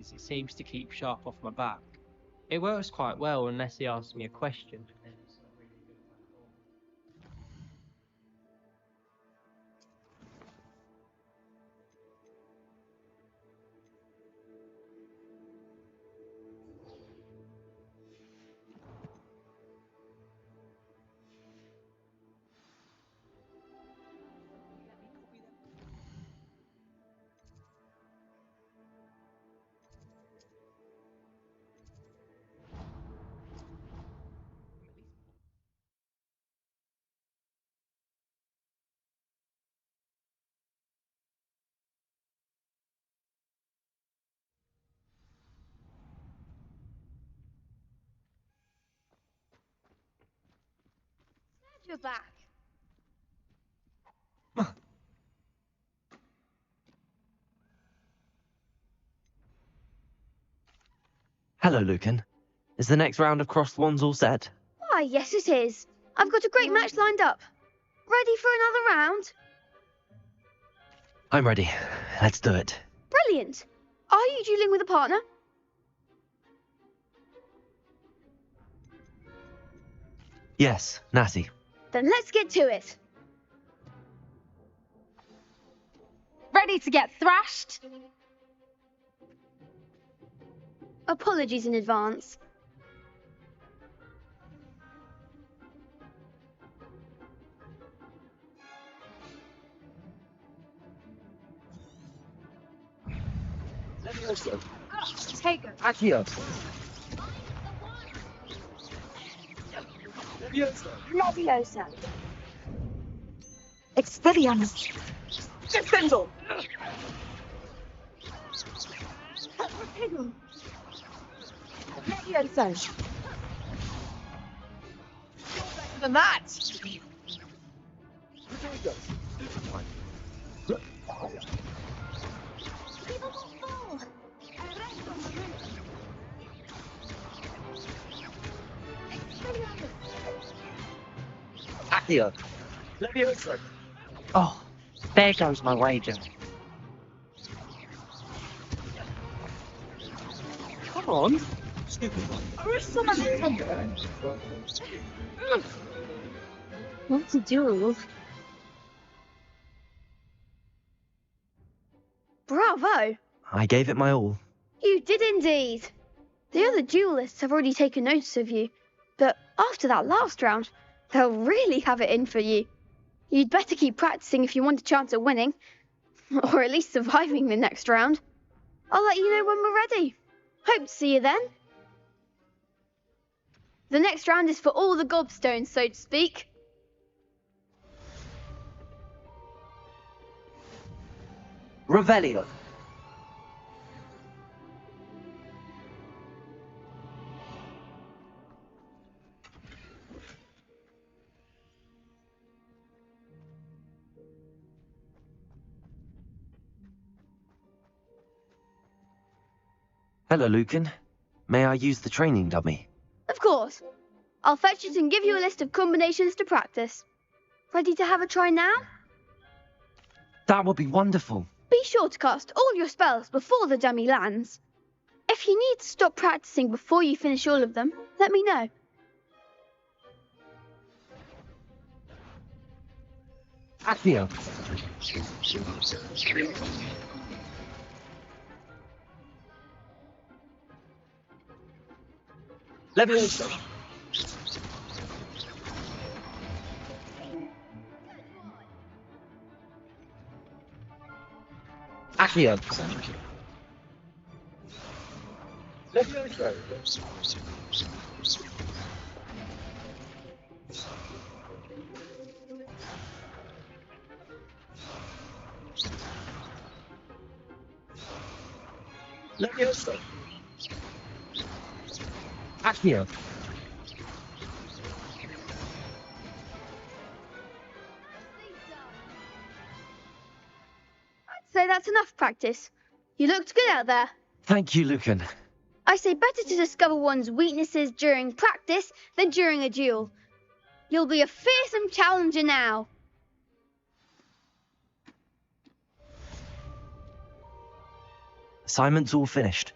knees, it seems to keep sharp off my back. It works quite well unless he asks me a question. You're back. Hello, Lucan. Is the next round of crossed wands all set? Why, yes it is. I've got a great match lined up. Ready for another round? I'm ready. Let's do it. Brilliant. Are you dueling with a partner? Yes, Natty. Then let's get to it. Ready to get thrashed? Apologies in advance. Take it. Accio. Leviosa. Expelliarmus. Defendal. Leviosa. Better than that. Accio. Leviosa. Oh, there goes my wager. Come on. Want to duel? Bravo. I gave it my all. You did indeed. The other duelists have already taken notice of you, but after that last round, they'll really have it in for you. You'd better keep practicing if you want a chance at winning, or at least surviving the next round. I'll let you know when we're ready. Hope to see you then. The next round is for all the gobstones, so to speak. Revelio. Hello, Lucan. May I use the training dummy? Of course. I'll fetch it and give you a list of combinations to practice. Ready to have a try now? That would be wonderful. Be sure to cast all your spells before the dummy lands. If you need to stop practicing before you finish all of them, let me know. Accio. Leviosa. Accio. Leviosa. Accio. I'd say that's enough practice. You looked good out there. Thank you, Lucan. I say better to discover one's weaknesses during practice than during a duel. You'll be a fearsome challenger now. Assignment's all finished.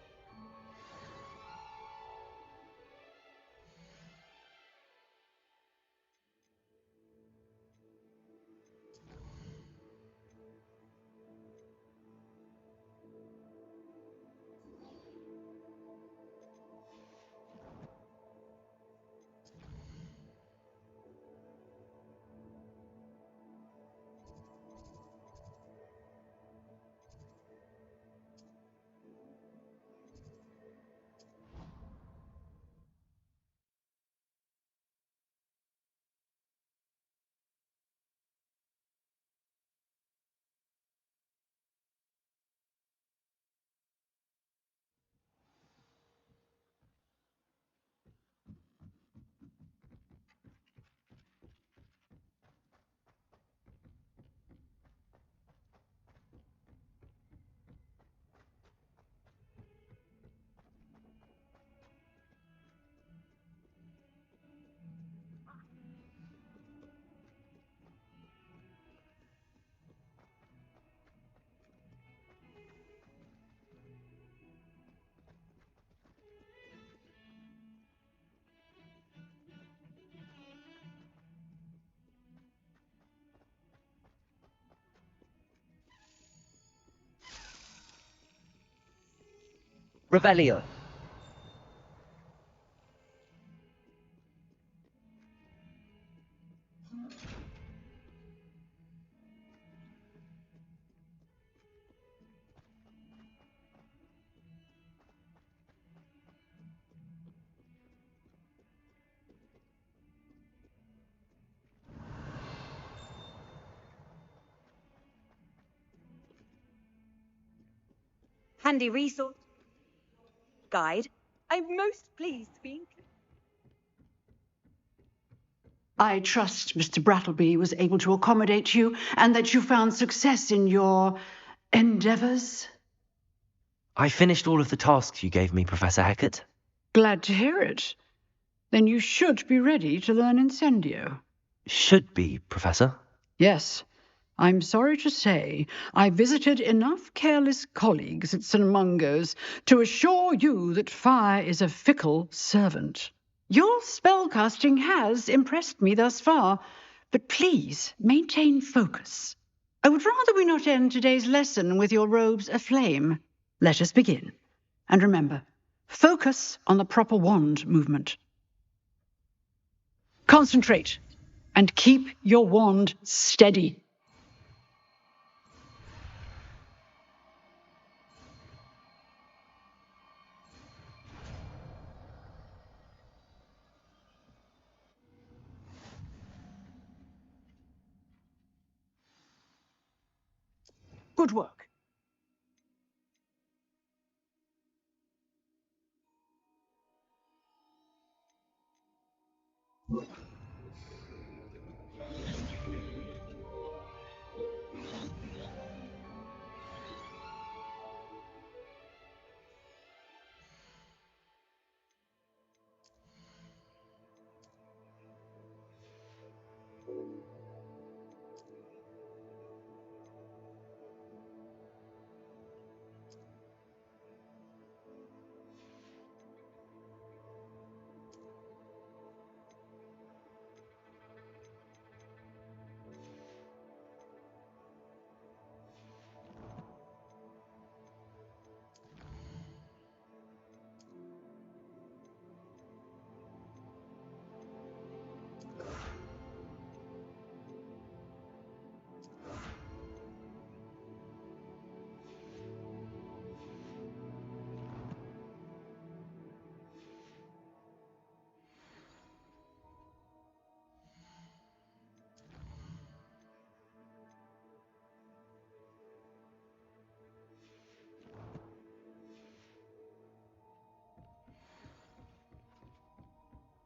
Revelio. Handy resource. Guide. I'm most pleased to be included. I trust Mr. Brattleby was able to accommodate you and that you found success in your endeavours. I finished all of the tasks you gave me, Professor Hecat. Glad to hear it. Then you should be ready to learn Incendio. Should be, Professor. Yes. I'm sorry to say I visited enough careless colleagues at St. Mungo's to assure you that fire is a fickle servant. Your spellcasting has impressed me thus far, but please maintain focus. I would rather we not end today's lesson with your robes aflame. Let us begin. And remember, focus on the proper wand movement. Concentrate and keep your wand steady. Good work.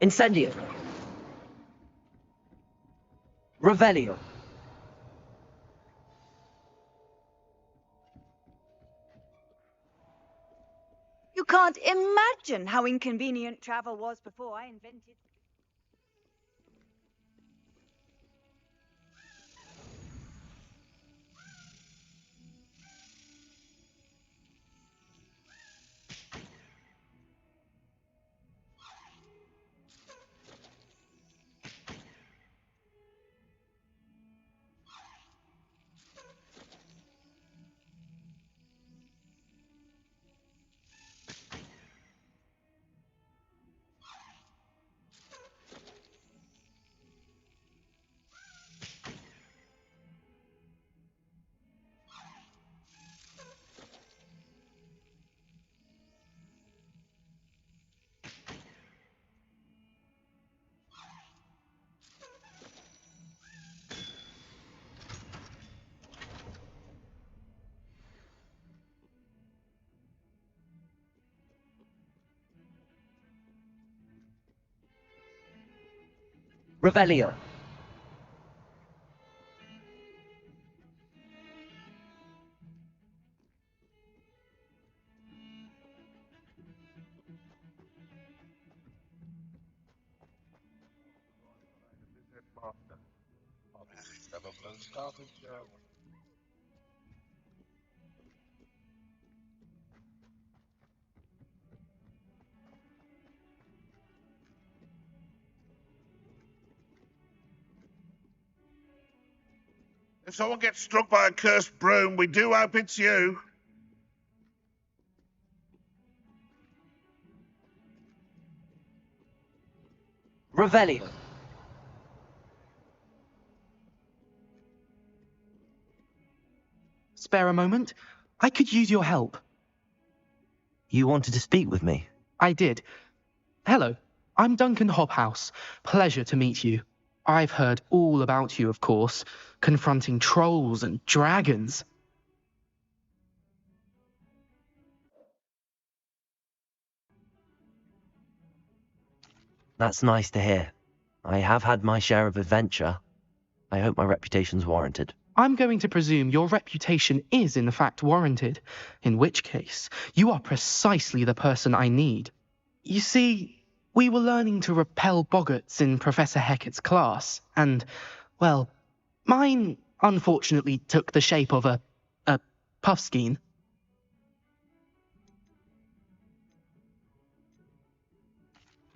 Incendio. Revelio. You can't imagine how inconvenient travel was before I invented. Revelio. If someone gets struck by a cursed broom, we do hope it's you. Revelio. Spare a moment? I could use your help. You wanted to speak with me? I did. Hello, I'm Duncan Hobhouse. Pleasure to meet you. I've heard all about you, of course, confronting trolls and dragons. That's nice to hear. I have had my share of adventure. I hope my reputation's warranted. I'm going to presume your reputation is in fact warranted, in which case you are precisely the person I need. You see, we were learning to repel boggarts in Professor Hecat's class, and, well, mine unfortunately took the shape of a puffskein.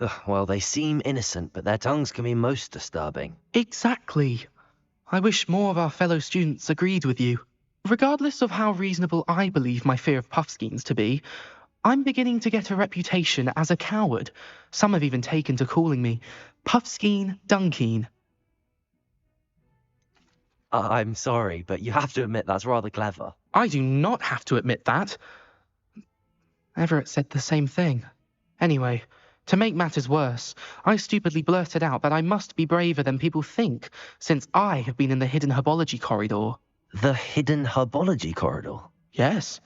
Ugh, well, they seem innocent, but their tongues can be most disturbing. Exactly. I wish more of our fellow students agreed with you. Regardless of how reasonable I believe my fear of puffskeins to be, I'm beginning to get a reputation as a coward. Some have even taken to calling me Puffskein Dunkeen. I'm sorry, but you have to admit that's rather clever. I do not have to admit that. Everett said the same thing. Anyway, to make matters worse, I stupidly blurted out that I must be braver than people think, since I have been in the hidden herbology corridor. The hidden herbology corridor? Yes.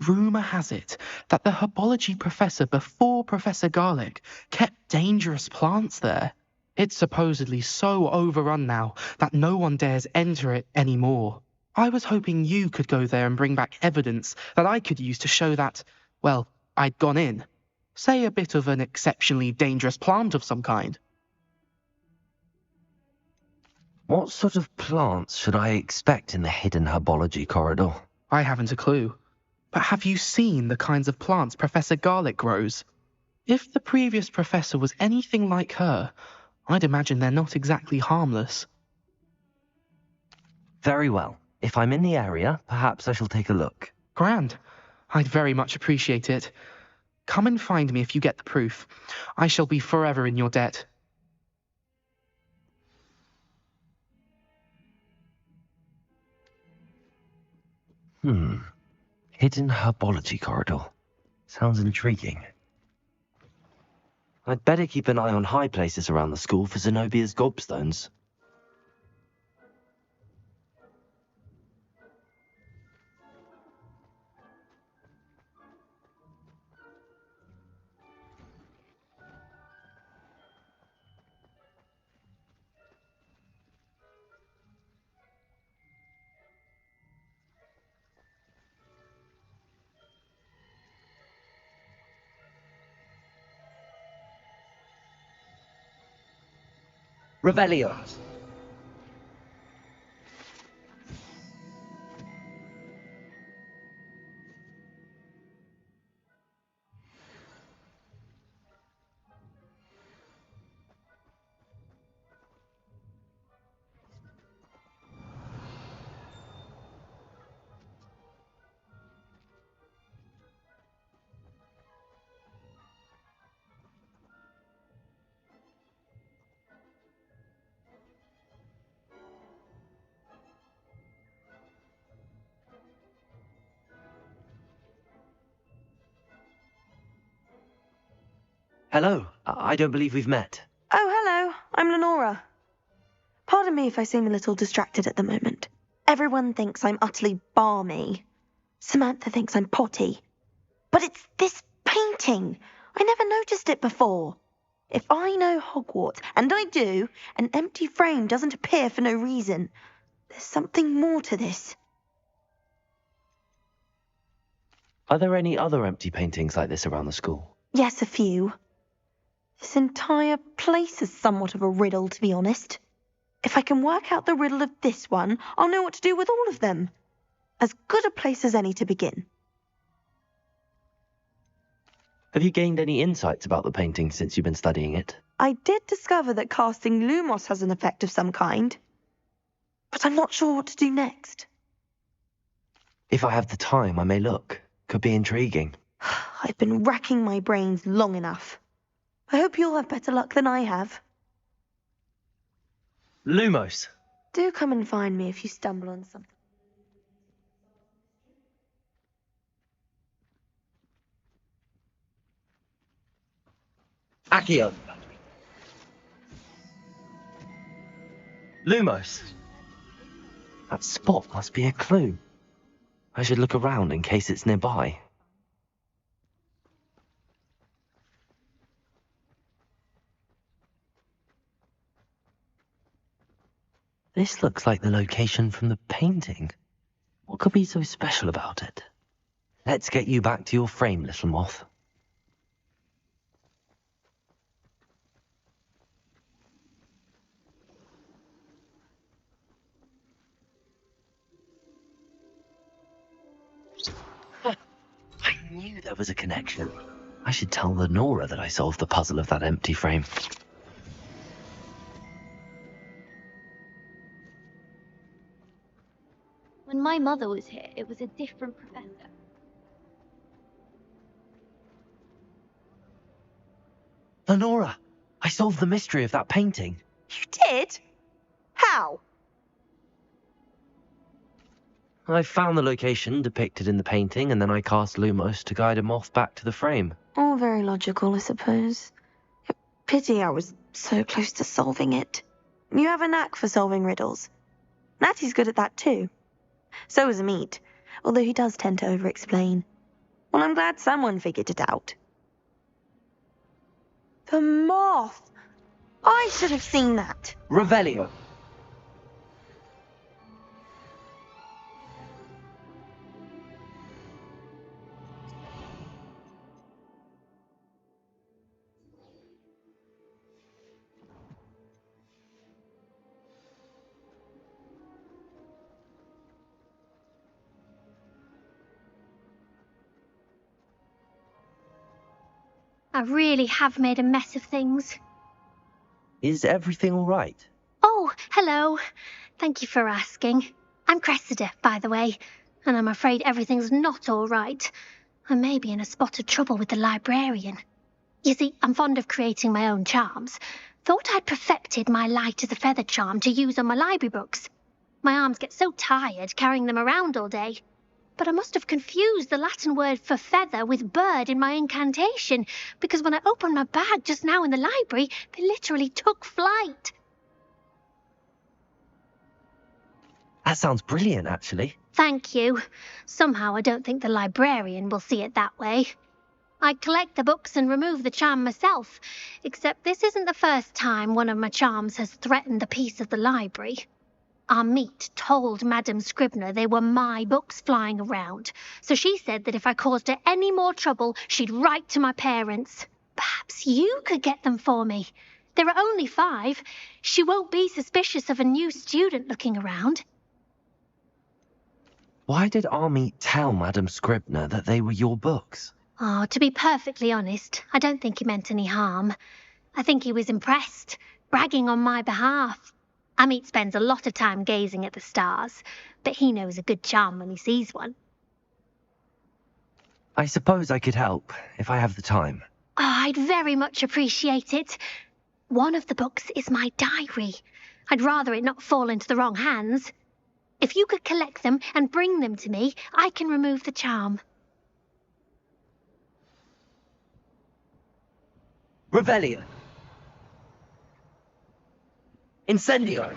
Rumour has it that the herbology professor before Professor Garlick kept dangerous plants there. It's supposedly so overrun now that no one dares enter it anymore. I was hoping you could go there and bring back evidence that I could use to show that, well, I'd gone in. Say a bit of an exceptionally dangerous plant of some kind. What sort of plants should I expect in the hidden herbology corridor? I haven't a clue. But have you seen the kinds of plants Professor Garlick grows? If the previous professor was anything like her, I'd imagine they're not exactly harmless. Very well. If I'm in the area, perhaps I shall take a look. Grand. I'd very much appreciate it. Come and find me if you get the proof. I shall be forever in your debt. Hidden herbology corridor. Sounds intriguing. I'd better keep an eye on high places around the school for Zenobia's gobstones. Revelio. Hello, I don't believe we've met. Oh, hello. I'm Lenora. Pardon me if I seem a little distracted at the moment. Everyone thinks I'm utterly balmy. Samantha thinks I'm potty. But it's this painting. I never noticed it before. If I know Hogwarts, and I do, an empty frame doesn't appear for no reason. There's something more to this. Are there any other empty paintings like this around the school? Yes, a few. This entire place is somewhat of a riddle, to be honest. If I can work out the riddle of this one, I'll know what to do with all of them. As good a place as any to begin. Have you gained any insights about the painting since you've been studying it? I did discover that casting Lumos has an effect of some kind. But I'm not sure what to do next. If I have the time, I may look. Could be intriguing. I've been racking my brains long enough. I hope you'll have better luck than I have. Lumos! Do come and find me if you stumble on something. Accio! Lumos! That spot must be a clue. I should look around in case it's nearby. This looks like the location from the painting. What could be so special about it? Let's get you back to your frame, little moth. I knew there was a connection. I should tell Lenora that I solved the puzzle of that empty frame. When my mother was here, it was a different professor. Lenora! I solved the mystery of that painting. You did? How? I found the location depicted in the painting, and then I cast Lumos to guide a moth back to the frame. All very logical, I suppose. Pity I was so close to solving it. You have a knack for solving riddles. Natty's good at that too. So is Amit, although he does tend to over-explain. Well, I'm glad someone figured it out. The moth! I should have seen that. Revelio! I really have made a mess of things. Is everything all right? Oh, hello. Thank you for asking. I'm Cressida, by the way, and I'm afraid everything's not all right. I may be in a spot of trouble with the librarian. You see, I'm fond of creating my own charms. Thought I'd perfected my light as a feather charm to use on my library books. My arms get so tired carrying them around all day. But I must have confused the Latin word for feather with bird in my incantation, because when I opened my bag just now in the library, they literally took flight. That sounds brilliant, actually. Thank you. Somehow I don't think the librarian will see it that way. I collect the books and remove the charm myself, except this isn't the first time one of my charms has threatened the peace of the library. Amit told Madame Scribner they were my books flying around, so she said that if I caused her any more trouble, she'd write to my parents. Perhaps you could get them for me. There are only 5. She won't be suspicious of a new student looking around. Why did Army tell Madame Scribner that they were your books? Oh, to be perfectly honest, I don't think he meant any harm. I think he was impressed, bragging on my behalf. Amit spends a lot of time gazing at the stars, but he knows a good charm when he sees one. I suppose I could help, if I have the time. Oh, I'd very much appreciate it. One of the books is my diary. I'd rather it not fall into the wrong hands. If you could collect them and bring them to me, I can remove the charm. Revelio! Incendio!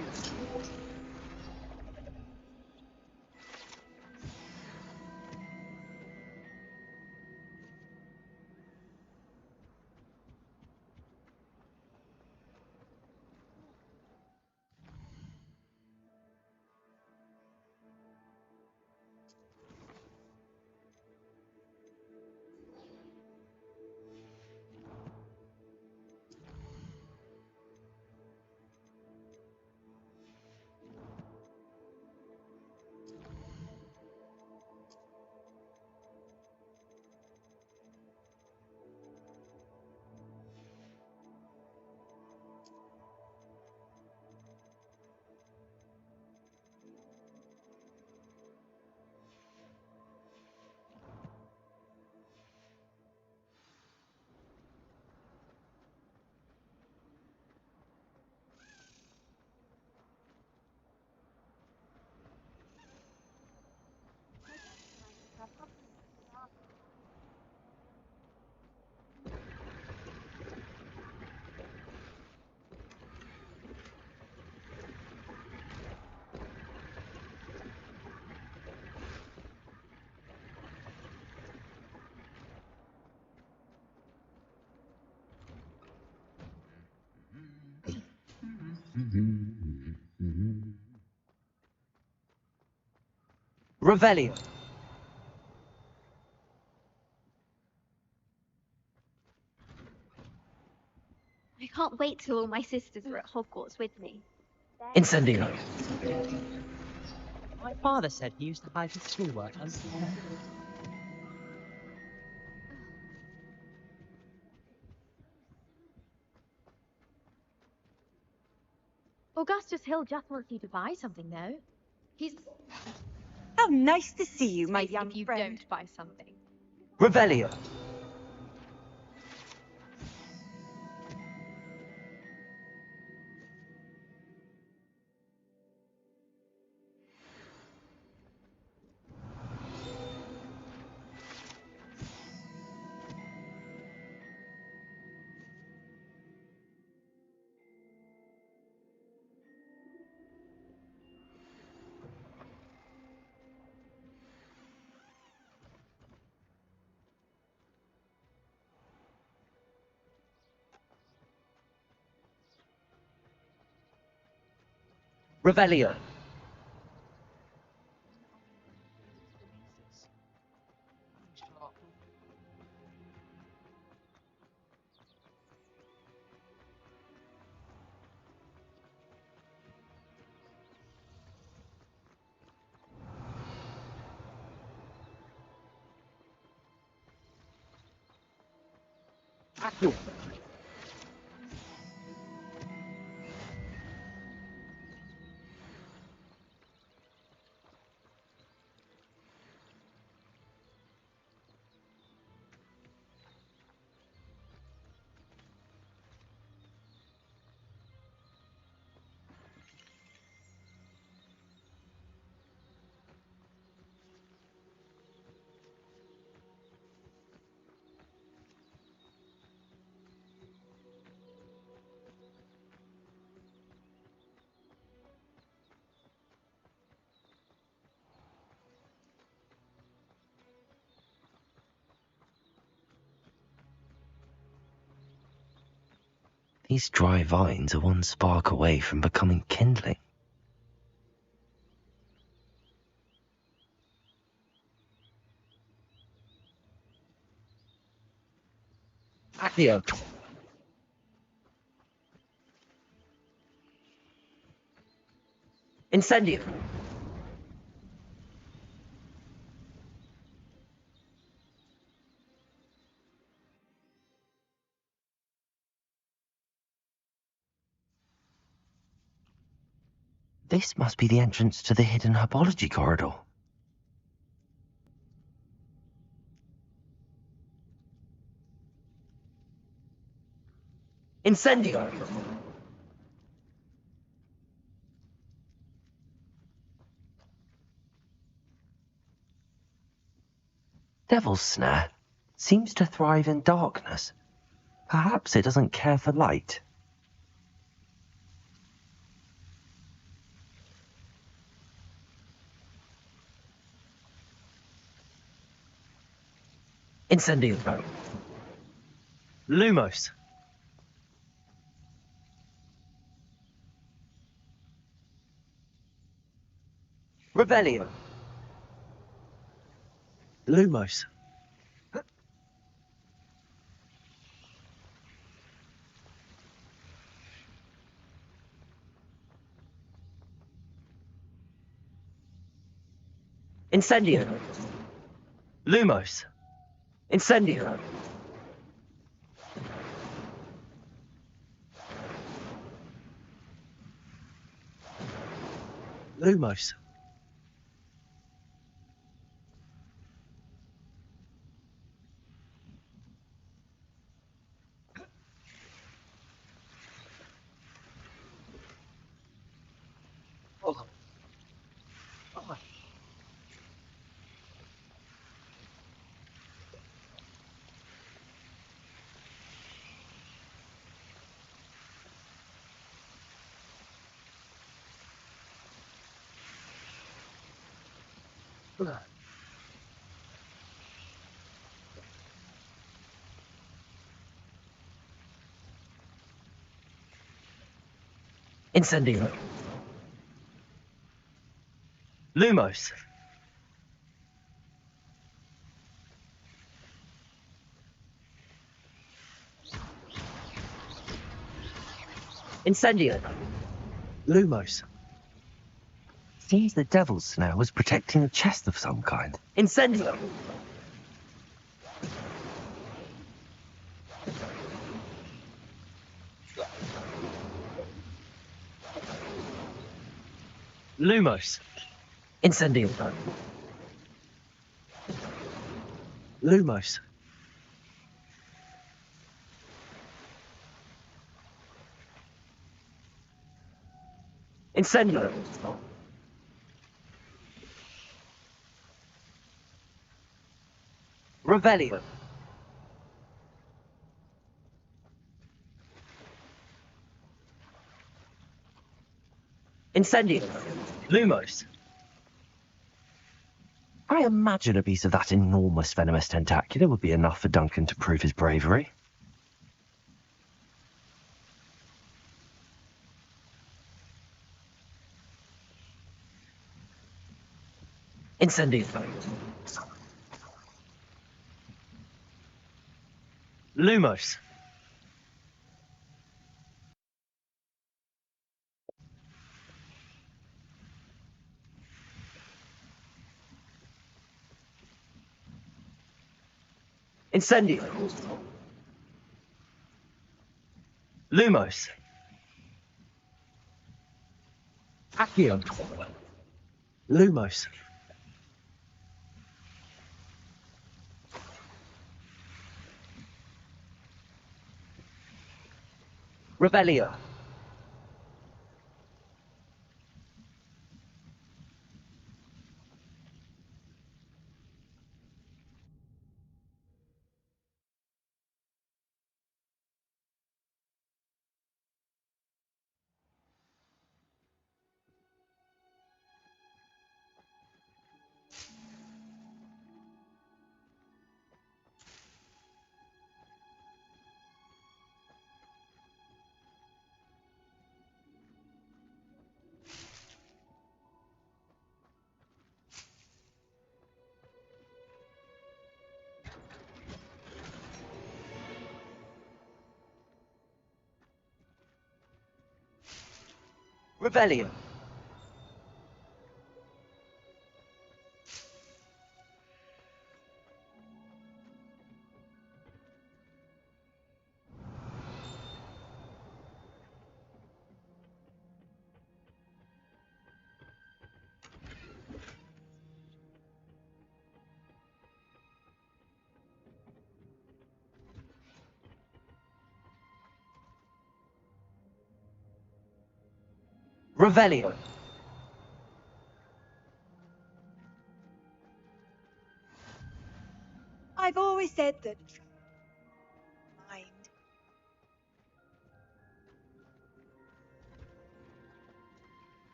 Revelio. I can't wait till all my sisters are at Hogwarts with me. Incendio. My father said he used to hide his schoolwork under the bed. Augustus Hill just wants you to buy something, though. He's How nice to see you, my safe young if you friend. don't buy something. Revelio. Revelio. Accio. These dry vines are one spark away from becoming kindling. Accio. Incendio. This must be the entrance to the hidden herbology corridor. Incendio. Devil's Snare seems to thrive in darkness. Perhaps it doesn't care for light. Incendio. Lumos. Revelio. Lumos. Incendio. Lumos. Incendio. Lumos. Incendio. Lumos. Incendio. Lumos. Seems the devil's snare was protecting a chest of some kind. Incendio. Lumos. Incendio. Lumos. Incendio. Revelio. Incendio. Lumos. I imagine a piece of that enormous venomous tentacular would be enough for Duncan to prove his bravery. Incendio. Lumos. Incendio. Lumos. Accio. Lumos. Revelio. Revelio. Revelio. I've always said that. Mind.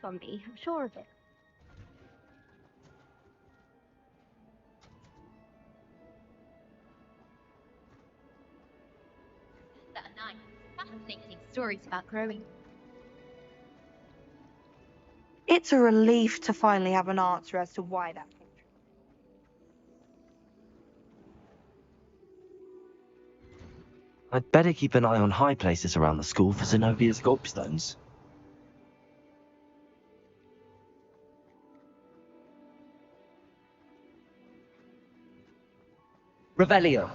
On me, I'm sure of it. That night, fascinating stories about growing. It's a relief to finally have an answer as to why that came true. I'd better keep an eye on high places around the school for Zenobia's gobstones. Revelio.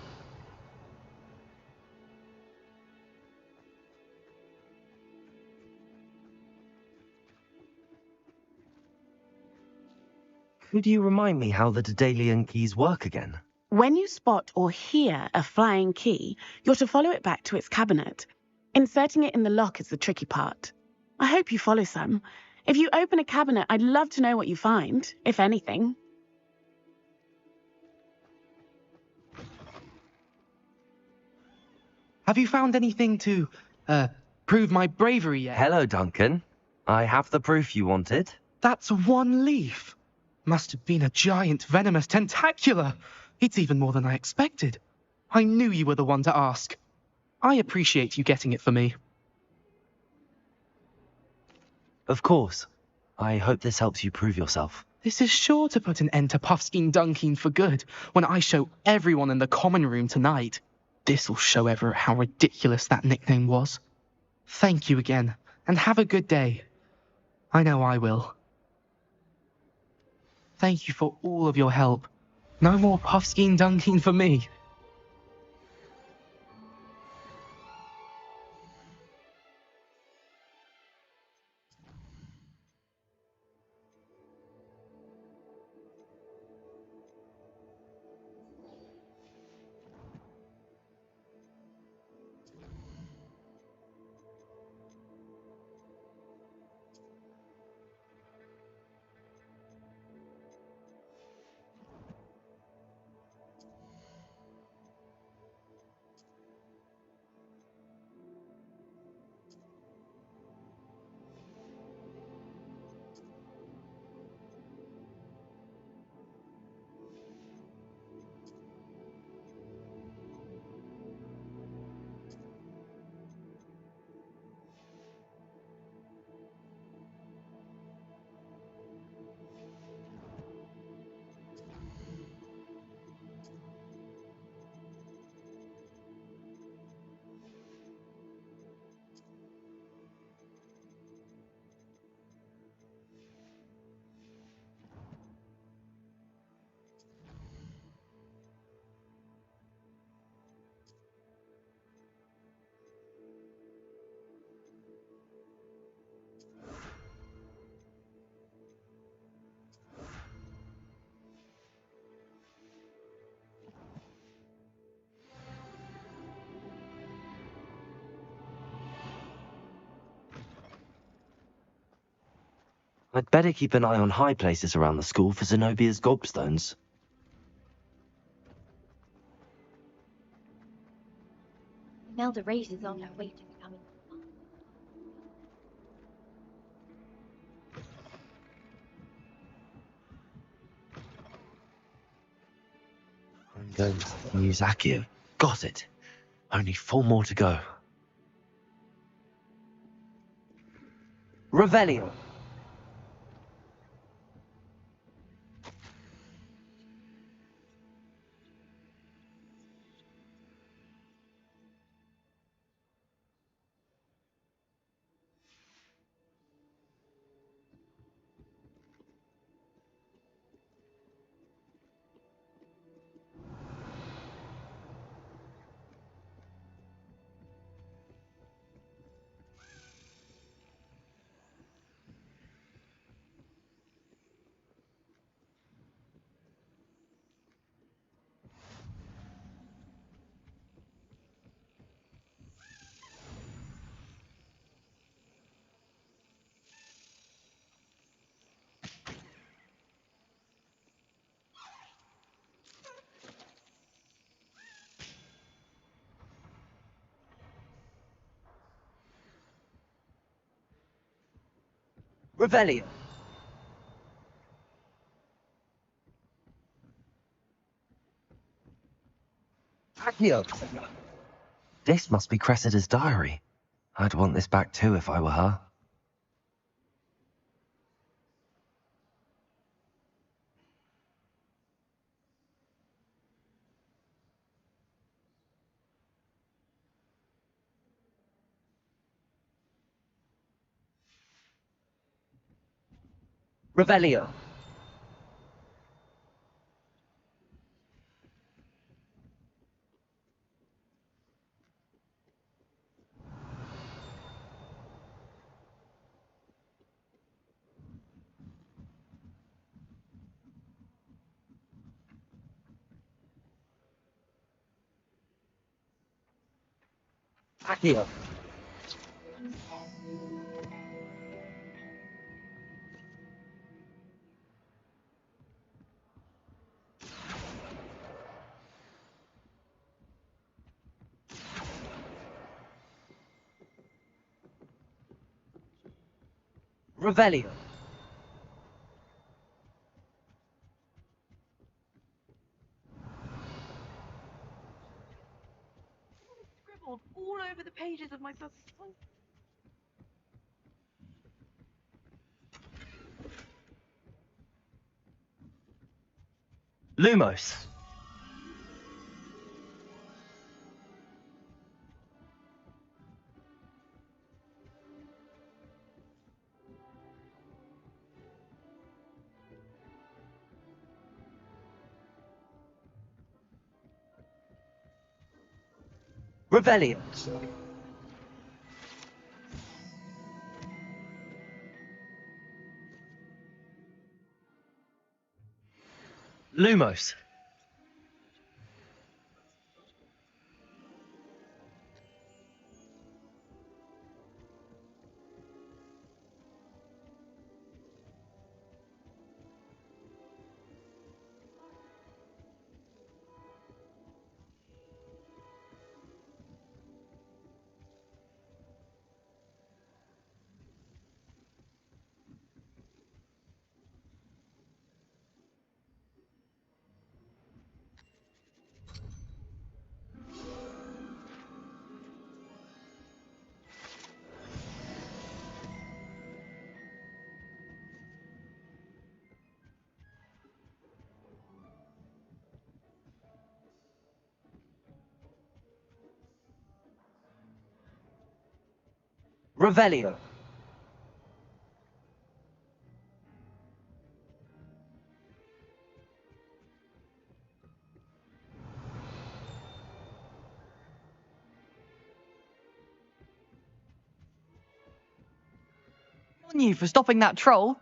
Could you remind me how the Daedalian keys work again? When you spot or hear a flying key, you're to follow it back to its cabinet. Inserting it in the lock is the tricky part. I hope you follow some. If you open a cabinet, I'd love to know what you find, if anything. Have you found anything to, prove my bravery yet? Hello, Duncan. I have the proof you wanted. That's one leaf. Must have been a giant venomous tentacula. It's even more than I expected. I knew you were the one to ask. I appreciate you getting it for me. Of course. I hope this helps you prove yourself. This is sure to put an end to Puffskein Dunkeen for good when I show everyone in the common room tonight. This'll show Everett how ridiculous that nickname was. Thank you again, and have a good day. I know I will. Thank you for all of your help. No more Puffskein Dunkeen for me. I'd better keep an eye on high places around the school for Zenobia's gobstones. Imelda Race is on her way to becoming. I'm going to use Accio. Got it. Only 4 more to go. Revelio. Revelio. Accio. This must be Cressida's diary. I'd want this back too if I were her. Revelio. Accio. Revelio. Scribbled all over the pages of my book. Lumos. Revelio. Lumos. Revelio. On you for stopping that troll.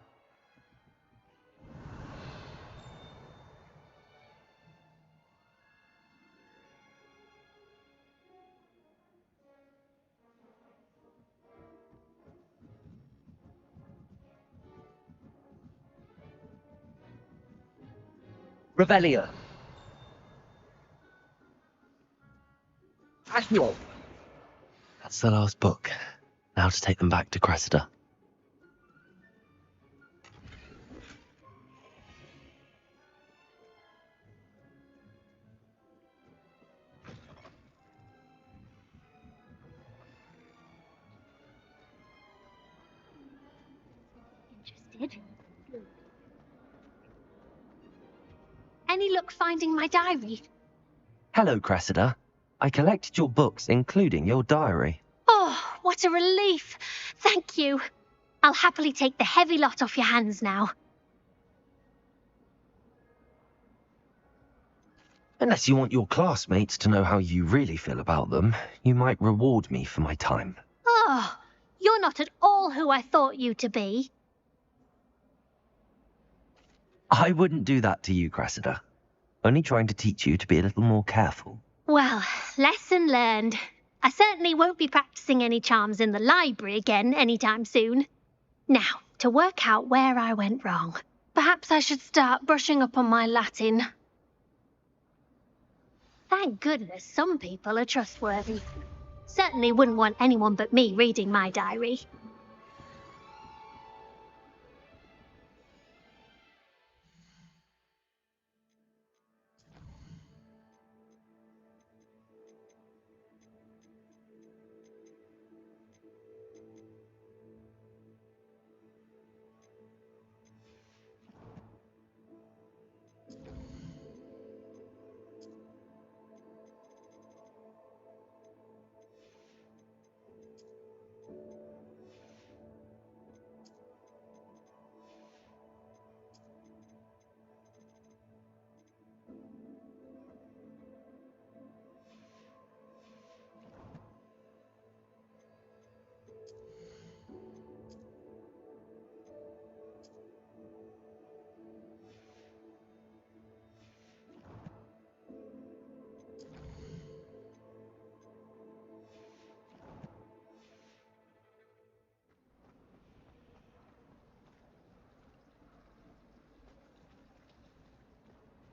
Revelio. Accio. That's the last book. Now to take them back to Cressida. Interested? Good. Any luck finding my diary? Hello, Cressida. I collected your books, including your diary. Oh, what a relief. Thank you. I'll happily take the heavy lot off your hands now. Unless you want your classmates to know how you really feel about them, you might reward me for my time. Oh, you're not at all who I thought you to be. I wouldn't do that to you, Cressida. Only trying to teach you to be a little more careful. Well, lesson learned. I certainly won't be practicing any charms in the library again anytime soon. Now, to work out where I went wrong. Perhaps I should start brushing up on my Latin. Thank goodness some people are trustworthy. Certainly wouldn't want anyone but me reading my diary.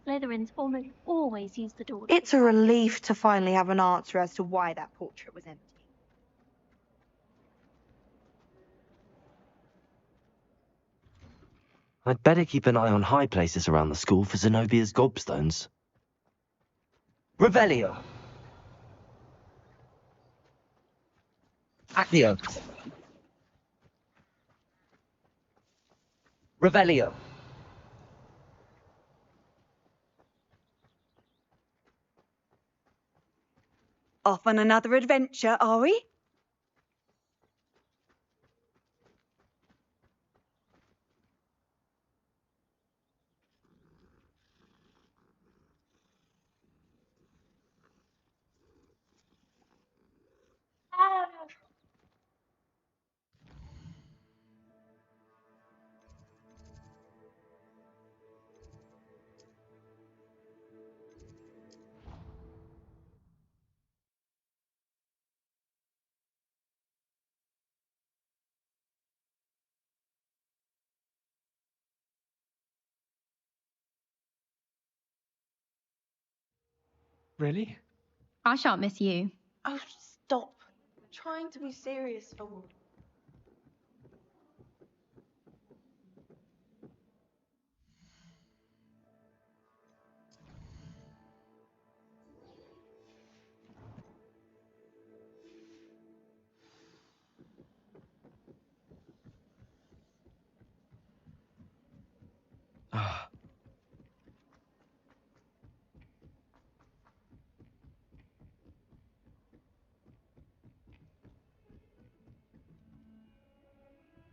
Slytherins almost always use the door. It's a relief to finally have an answer as to why that portrait was empty. I'd better keep an eye on high places around the school for Zenobia's gobstones. Revelio. Accio. Revelio. Off on another adventure, are we? Really? I shan't miss you. Oh, stop. I'm trying to be serious for once.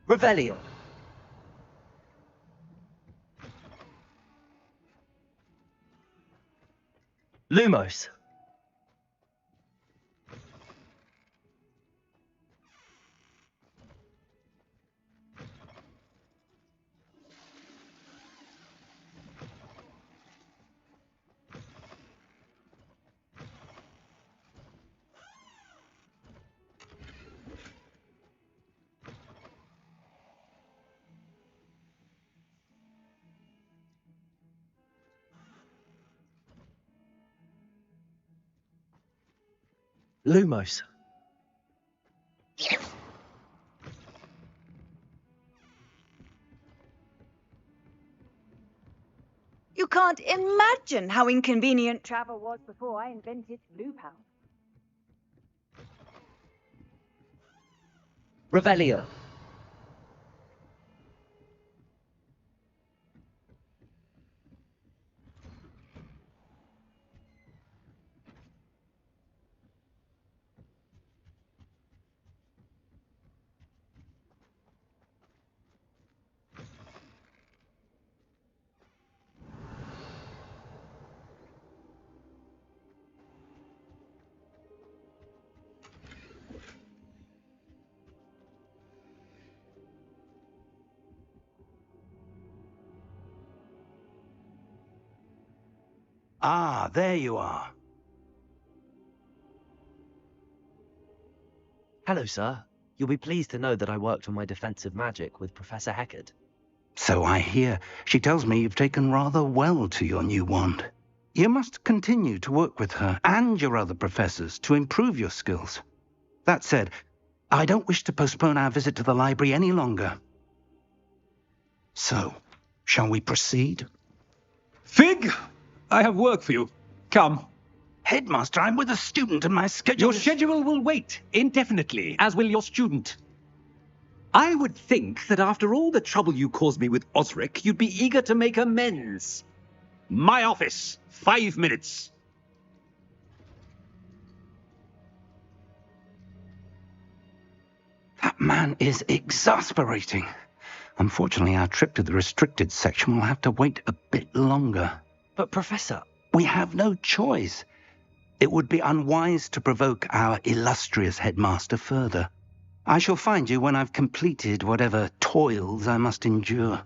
Revelio. Lumos. Lumos. You can't imagine how inconvenient travel was before I invented O.W.L.S. Revelio. Ah, there you are. Hello, sir. You'll be pleased to know that I worked on my defensive magic with Professor Heckard. So I hear. She tells me you've taken rather well to your new wand. You must continue to work with her and your other professors to improve your skills. That said, I don't wish to postpone our visit to the library any longer. So, shall we proceed? Fig, I have work for you. Come. Headmaster, I'm with a student and my schedule Your schedule will wait indefinitely, as will your student. I would think that after all the trouble you caused me with Osric, you'd be eager to make amends. My office, 5 minutes. That man is exasperating. Unfortunately, our trip to the restricted section will have to wait a bit longer. But, Professor... We have no choice. It would be unwise to provoke our illustrious headmaster further. I shall find you when I've completed whatever toils I must endure.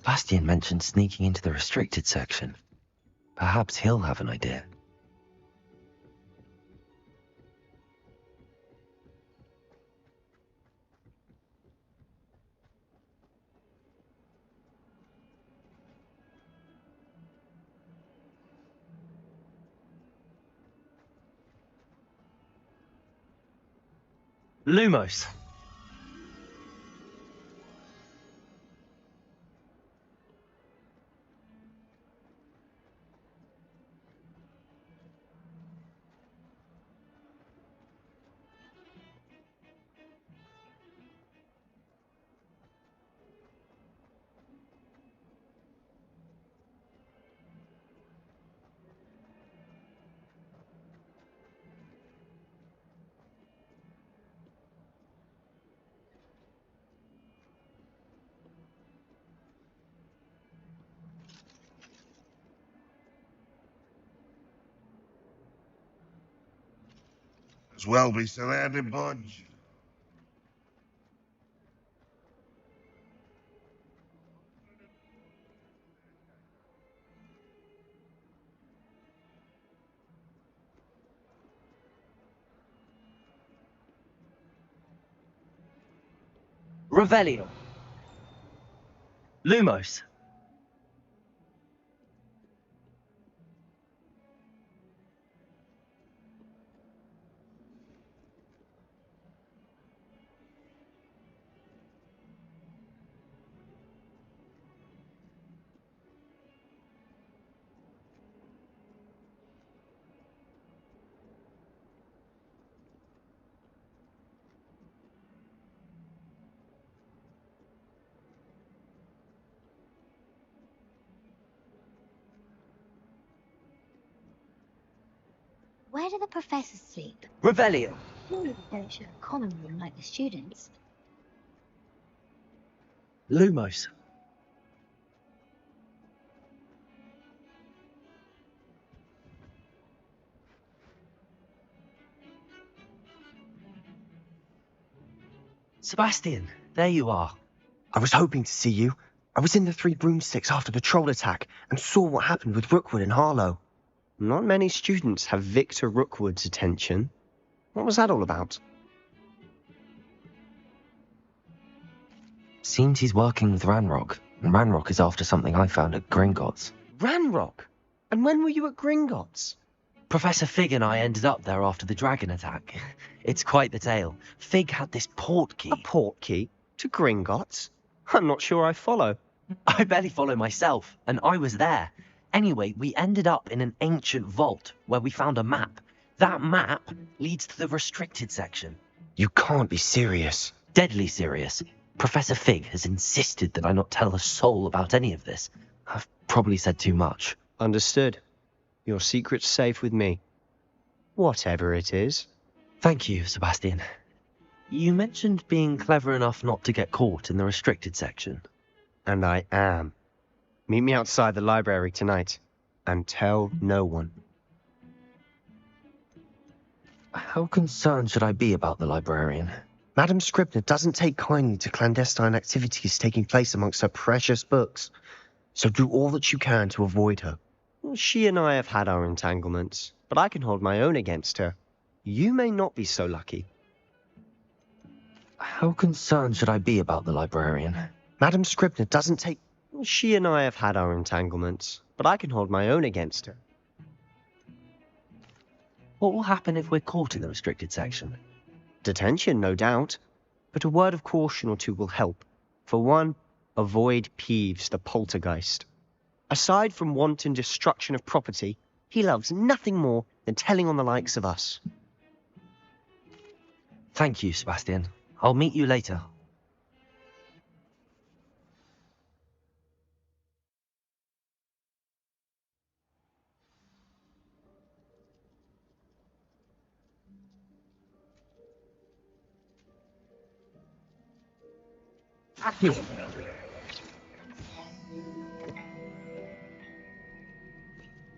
Sebastian mentioned sneaking into the restricted section. Perhaps he'll have an idea. Lumos. As well be still handy budge. Revelio. Lumos. Where do the professors sleep? Revelio. Surely they don't share a common room like the students. Lumos. Sebastian, there you are. I was hoping to see you. I was in the Three Broomsticks after the troll attack and saw what happened with Rookwood and Harlow. Not many students have Victor Rookwood's attention. What was that all about? Seems he's working with Ranrock, and Ranrock is after something I found at Gringotts. Ranrock? And when were you at Gringotts? Professor Fig and I ended up there after the dragon attack. It's quite the tale. Fig had this port key. A port key? To Gringotts? I'm not sure I follow. I barely follow myself, and I was there. Anyway, we ended up in an ancient vault where we found a map. That map leads to the restricted section. You can't be serious. Deadly serious. Professor Fig has insisted that I not tell a soul about any of this. I've probably said too much. Understood. Your secret's safe with me. Whatever it is. Thank you, Sebastian. You mentioned being clever enough not to get caught in the restricted section. And I am. Meet me outside the library tonight. And tell no one. How concerned should I be about the librarian? Madam Scribner doesn't take kindly to clandestine activities taking place amongst her precious books. So do all that you can to avoid her. She and I have had our entanglements, but I can hold my own against her. You may not be so lucky. How concerned should I be about the librarian? Madam Scribner doesn't take... She and I have had our entanglements, but I can hold my own against her. What will happen if we're caught in the restricted section? Detention, no doubt. But a word of caution or two will help. For one, avoid Peeves, the poltergeist. Aside from wanton destruction of property, he loves nothing more than telling on the likes of us. Thank you, Sebastian. I'll meet you later.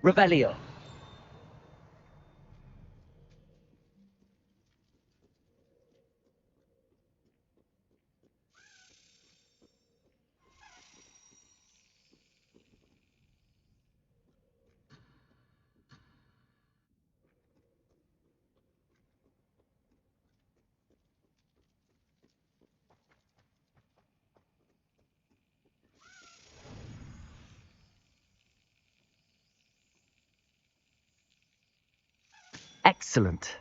Revelio. Excellent.